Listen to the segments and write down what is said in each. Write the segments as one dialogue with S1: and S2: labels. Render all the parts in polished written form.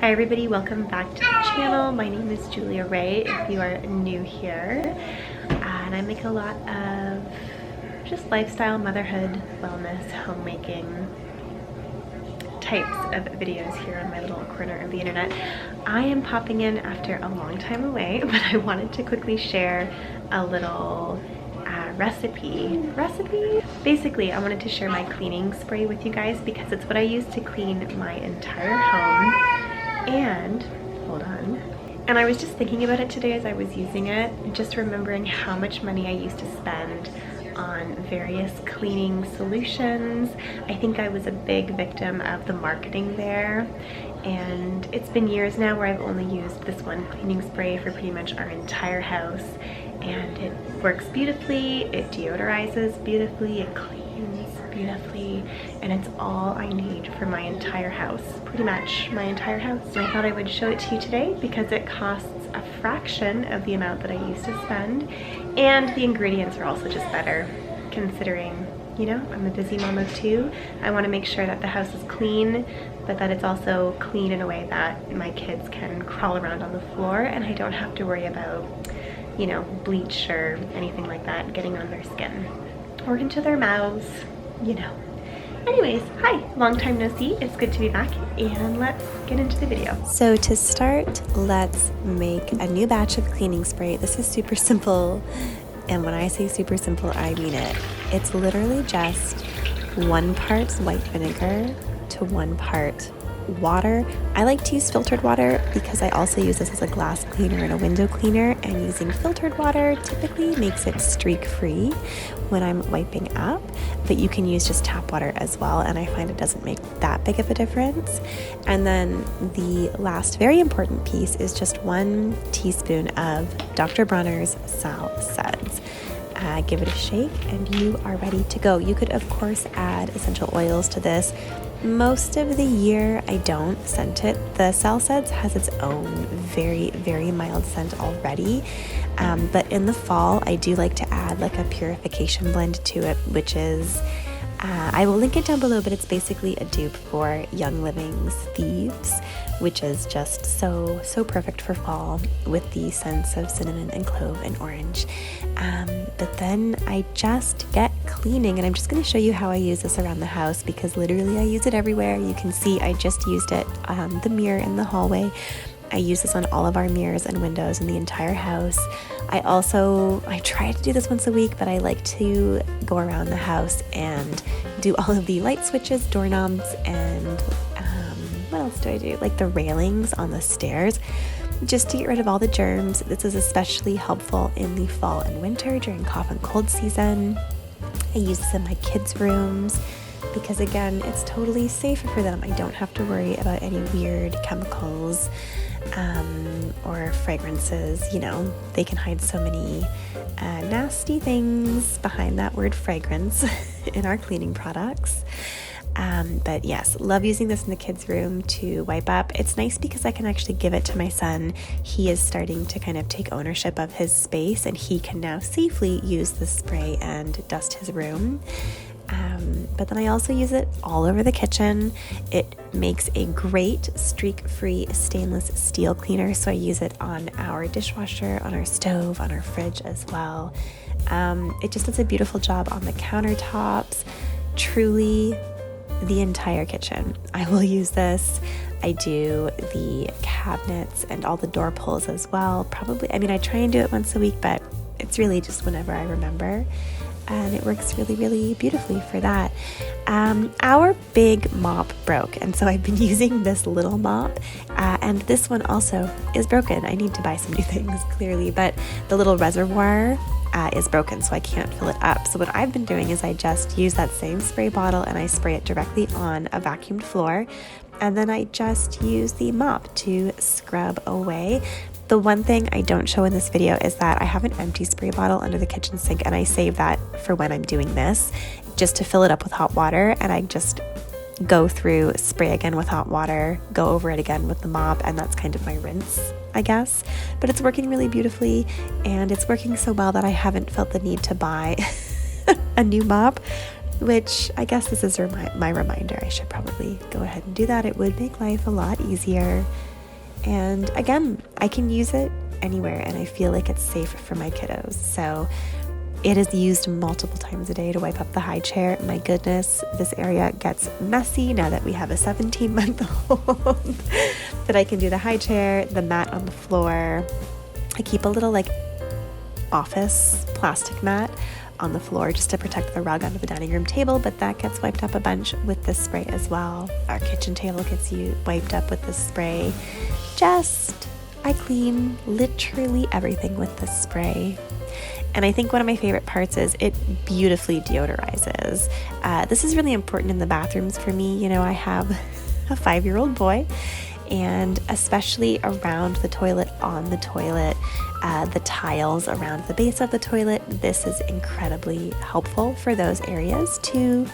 S1: Hi everybody, welcome back to the channel. My name is Julia Ray if you are new here. And I make a lot of just lifestyle, motherhood, wellness, homemaking types of videos here on my little corner of the internet. I am popping in after a long time away, but I wanted to quickly share a little recipe. Basically, I wanted to share my cleaning spray with you guys because it's what I use to clean my entire home. And hold on. And I was just thinking about it today as I was using it, just remembering how much money I used to spend on various cleaning solutions. I think I was a big victim of the marketing there, and it's been years now where I've only used this one cleaning spray for pretty much our entire house, and it works beautifully, it deodorizes beautifully, it cleans beautifully, and it's all I need for my entire house, pretty much my entire house. And I thought I would show it to you today because it costs a fraction of the amount that I used to spend, and the ingredients are also just better considering, you know, I'm a busy mom of two. I want to make sure that the house is clean, but that it's also clean in a way that my kids can crawl around on the floor and I don't have to worry about, you know, bleach or anything like that getting on their skin or into their mouths, you know. Anyways, hi, long time no see. It's good to be back, and let's get into the video. So to start, let's make a new batch of cleaning spray. This is super simple, and when I say super simple, I mean it. It's literally just 1 part white vinegar to 1 part water. I like to use filtered water because I also use this as a glass cleaner and a window cleaner, and using filtered water typically makes it streak free when I'm wiping up, but you can use just tap water as well, and I find it doesn't make that big of a difference. And then the last very important piece is just 1 teaspoon of Dr. Bronner's Sal Suds. Give it a shake and you are ready to go. You could of course add essential oils to this. Most of the year I don't scent it. The Sal Suds has its own very, very mild scent already, but in the fall I do like to add like a purification blend to it, which is I will link it down below, but it's basically a dupe for Young Living's Thieves, which is just so perfect for fall with the scents of cinnamon and clove and orange. But then I just get cleaning, and I'm just going to show you how I use this around the house because literally I use it everywhere. You can see I just used it on the mirror in the hallway. I use this on all of our mirrors and windows in the entire house. I try to do this once a week, but I like to go around the house and do all of the light switches, doorknobs, and what else do I do? Like the railings on the stairs, just to get rid of all the germs. This is especially helpful in the fall and winter during cough and cold season. I use this in my kids' rooms because again, it's totally safe for them. I don't have to worry about any weird chemicals or fragrances. You know, they can hide so many nasty things behind that word fragrance in our cleaning products. But yes, love using this in the kids' room to wipe up. It's nice because I can actually give it to my son. He is starting to kind of take ownership of his space, and he can now safely use the spray and dust his room. But then I also use it all over the kitchen. It makes a great streak-free stainless steel cleaner, so I use it on our dishwasher, on our stove, on our fridge as well. It just does a beautiful job on the countertops. Truly, the entire kitchen. I will use this. I do the cabinets and all the door pulls as well. Probably, I mean, I try and do it once a week, but it's really just whenever I remember. And it works really, really beautifully for that. Our big mop broke, and so I've been using this little mop, and this one also is broken. I need to buy some new things, clearly, but the little reservoir is broken, so I can't fill it up. So what I've been doing is I just use that same spray bottle and I spray it directly on a vacuumed floor, and then I just use the mop to scrub away. The one thing I don't show in this video is that I have an empty spray bottle under the kitchen sink, and I save that for when I'm doing this, just to fill it up with hot water, and I just go through, spray again with hot water, go over it again with the mop, and that's kind of my rinse, I guess. But it's working really beautifully, and it's working so well that I haven't felt the need to buy a new mop, which I guess this is my reminder. I should probably go ahead and do that. It would make life a lot easier.
S2: And again, I can use it anywhere, and I feel like it's safe for my kiddos. So it is used multiple times a day to wipe up the high chair. My goodness, this area gets messy now that we have a 17-month-old. But I can do the high chair, the mat on the floor. I keep a little like office plastic mat on the floor just to protect the rug under the dining room table, but that gets wiped up a bunch with this spray as well. Our kitchen table gets wiped up with this spray. I clean literally everything with this spray. And I think one of my favorite parts is it beautifully deodorizes. This is really important in the bathrooms for me. You know, I have a 5-year-old boy, and especially around the toilet, on the toilet, the tiles around the base of the toilet, this is incredibly helpful for those areas to,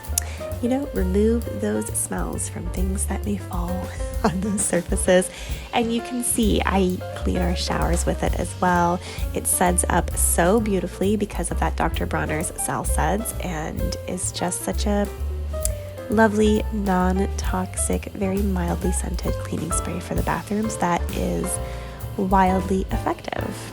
S2: you know, remove those smells from things that may fall on those surfaces. And you can see I clean our showers with it as well. It suds up so beautifully because of that Dr. Bronner's Sal Suds, and is just such a lovely, non-toxic, very mildly scented cleaning spray for the bathrooms that is wildly effective.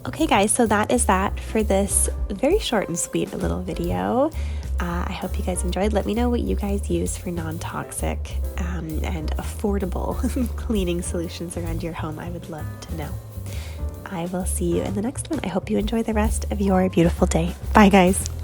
S2: Okay guys, so that is that for this very short and sweet little video. I hope you guys enjoyed. Let me know what you guys use for non-toxic and affordable cleaning solutions around your home. I would love to know. I will see you in the next one. I hope you enjoy the rest of your beautiful day. Bye guys.